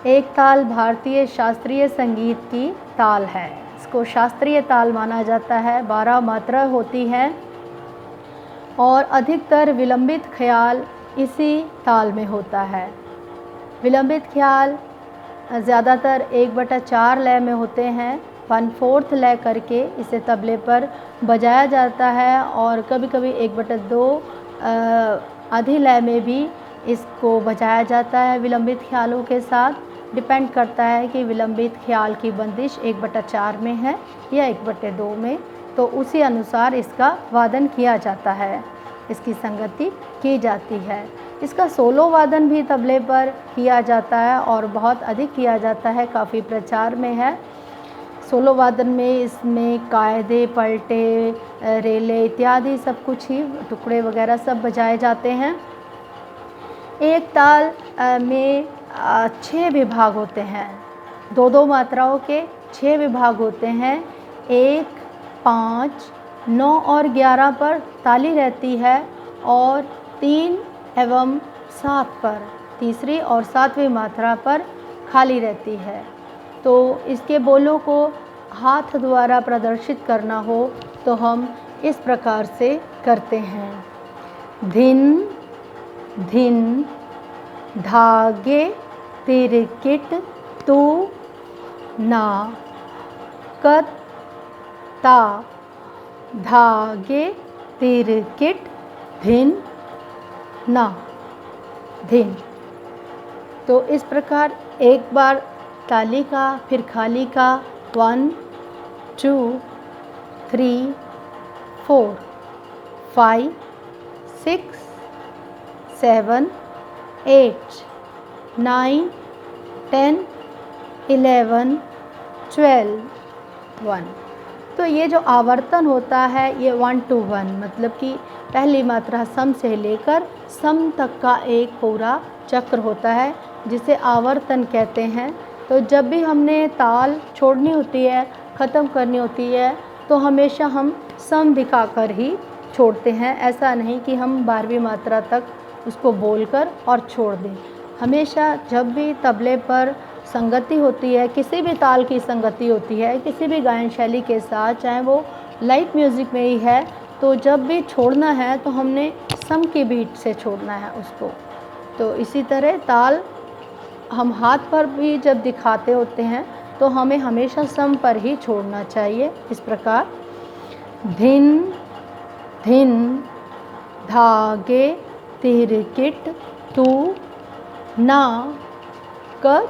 एक ताल भारतीय शास्त्रीय संगीत की ताल है। इसको शास्त्रीय ताल माना जाता है। 12 मात्रा होती है और अधिकतर विलंबित ख्याल इसी ताल में होता है। विलंबित ख्याल ज़्यादातर 1/4 लय में होते हैं। 1/4 लय करके इसे तबले पर बजाया जाता है और कभी कभी 1/2 आधी लय में भी इसको बजाया जाता है विलंबित ख्यालों के साथ। डिपेंड करता है कि विलंबित ख्याल की बंदिश 1/4 में है या 1/2 में, तो उसी अनुसार इसका वादन किया जाता है, इसकी संगति की जाती है। इसका सोलो वादन भी तबले पर किया जाता है और बहुत अधिक किया जाता है, काफ़ी प्रचार में है। सोलो वादन में इसमें कायदे, पलटे, रेले इत्यादि सब कुछ ही, टुकड़े वगैरह सब बजाए जाते हैं। एक ताल में 6 विभाग होते हैं। 2-2 मात्राओं के 6 विभाग होते हैं। 1, 5, 9 और 11 पर ताली रहती है और 3 एवं 7 पर, तीसरी और 7वीं मात्रा पर खाली रहती है। तो इसके बोलों को हाथ द्वारा प्रदर्शित करना हो तो हम इस प्रकार से करते हैं। धिन धिन धागे तिरकिट तू ना, कत ता धागे तिरकिट धिन ना, धिन। तो इस प्रकार एक बार ताली का फिर खाली का 1 2 3 4 5 6 7 8 9 10 11 12 1। तो ये जो आवर्तन होता है ये 1 to 1, मतलब कि पहली मात्रा सम से लेकर सम तक का एक पूरा चक्र होता है, जिसे आवर्तन कहते हैं। तो जब भी हमने ताल छोड़नी होती है, ख़त्म करनी होती है, तो हमेशा हम सम दिखाकर ही छोड़ते हैं। ऐसा नहीं कि हम 12वीं मात्रा तक उसको बोलकर और छोड़ दें। हमेशा जब भी तबले पर संगति होती है, किसी भी ताल की संगति होती है, किसी भी गायन शैली के साथ, चाहे वो लाइट म्यूज़िक में ही है, तो जब भी छोड़ना है तो हमने सम की बीट से छोड़ना है उसको। तो इसी तरह ताल हम हाथ पर भी जब दिखाते होते हैं तो हमें हमेशा सम पर ही छोड़ना चाहिए। इस प्रकार धिन धिन धागे तिरकिट तू ना, कर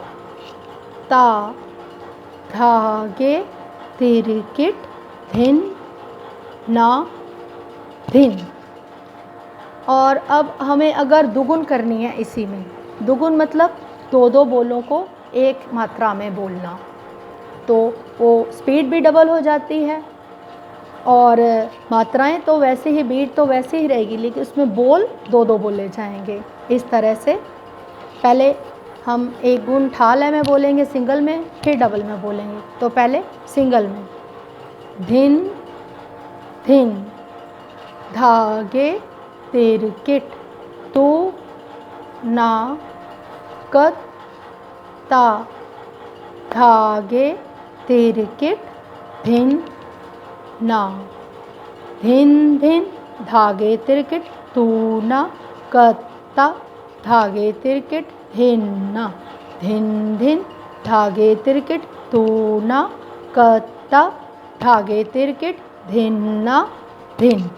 ता धागे तिरकिट धिन ना, धिन। और अब हमें अगर दुगुन करनी है इसी में, दुगुन मतलब 2-2 बोलों को एक मात्रा में बोलना, तो वो स्पीड भी डबल हो जाती है और मात्राएं तो वैसे ही, बीट तो वैसे ही रहेगी, लेकिन उसमें बोल 2-2 बोले जाएंगे। इस तरह से पहले हम एक गुण ठा लय में बोलेंगे सिंगल में, फिर डबल में बोलेंगे। तो पहले सिंगल में धिन धिन धागे तिरकिट तू ना, कत ता धागे तिरकिट धिन ना, धिन धिन धागे तिरकिट तू ना, कत ता धागे तिरकिट धिन ना, धिन धिन धागे तिरकिट तू ना, कत ता धागे तिरकिट धिन ना, धिन।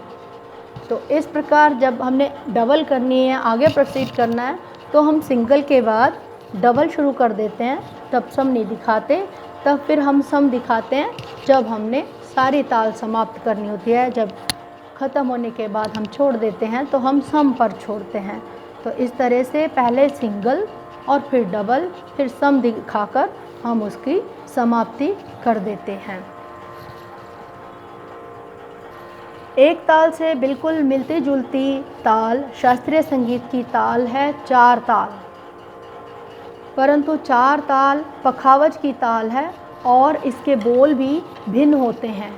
तो इस प्रकार जब हमने डबल करनी है, आगे प्रोसीड करना है, तो हम सिंगल के बाद डबल शुरू कर देते हैं, तब सम नहीं दिखाते। तब फिर हम सम दिखाते हैं जब हमने सारी ताल समाप्त करनी होती है। जब ख़त्म होने के बाद हम छोड़ देते हैं तो हम सम पर छोड़ते हैं। तो इस तरह से पहले सिंगल और फिर डबल, फिर सम दिखाकर हम उसकी समाप्ति कर देते हैं। एक ताल से बिल्कुल मिलती जुलती ताल शास्त्रीय संगीत की ताल है 4 ताल, परंतु 4 ताल पखावज की ताल है और इसके बोल भी भिन्न होते हैं।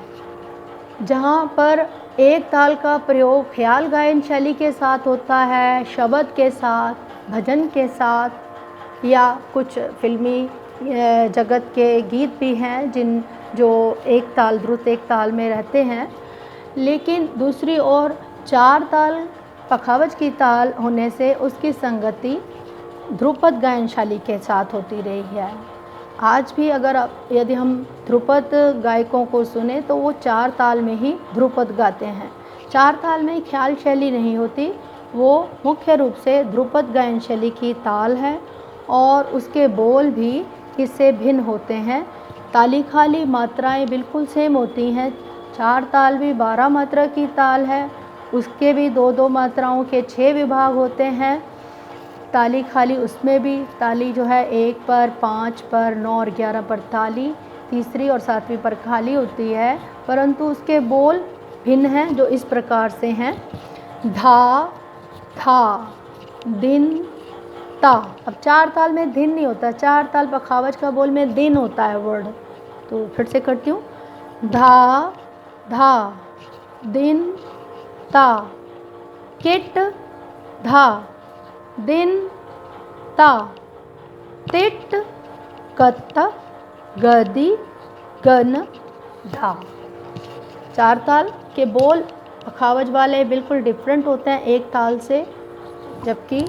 जहाँ पर एक ताल का प्रयोग ख्याल गायन शैली के साथ होता है, शब्द के साथ, भजन के साथ, या कुछ फिल्मी जगत के गीत भी हैं जो एक ताल द्रुत एक ताल में रहते हैं। लेकिन दूसरी ओर 4 ताल पखावज की ताल होने से उसकी संगति ध्रुपद गायन शैली के साथ होती रही है। आज भी यदि हम ध्रुपद गायकों को सुने तो वो 4 ताल में ही ध्रुपद गाते हैं। 4 ताल में ख्याल शैली नहीं होती, वो मुख्य रूप से ध्रुपद गायन शैली की ताल है और उसके बोल भी इससे भिन्न होते हैं। ताली खाली मात्राएं बिल्कुल सेम होती हैं। 4 ताल भी 12 मात्रा की ताल है, उसके भी 2-2 मात्राओं के 6 विभाग होते हैं। ताली खाली उसमें भी ताली जो है 1 पर, 5 पर, 9 और 11 पर ताली, तीसरी और 7वीं पर खाली होती है, परंतु उसके बोल भिन्न हैं जो इस प्रकार से हैं। धा, था, दिन, ता। अब 4 ताल में दिन नहीं होता, 4 ताल पखावज का बोल में दिन होता है वर्ड। तो फिर से करती हूँ। धा, धा, दिन, ता, किट, धा, दिन, ता, तिट, कत्त, गदि, गन, धा। 4 ताल के बोल पखावज वाले बिल्कुल डिफरेंट होते हैं एक ताल से, जबकि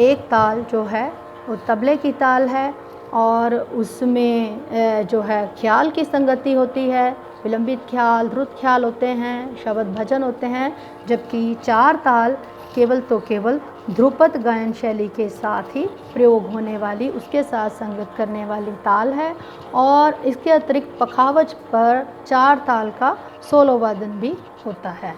एक ताल जो है वो तबले की ताल है और उसमें जो है ख्याल की संगति होती है, विलंबित ख्याल, द्रुत ख्याल होते हैं, शब्द भजन होते हैं। जबकि 4 ताल केवल ध्रुपद गायन शैली के साथ ही प्रयोग होने वाली, उसके साथ संगत करने वाली ताल है और इसके अतिरिक्त पखावज पर 4 ताल का सोलो वादन भी होता है।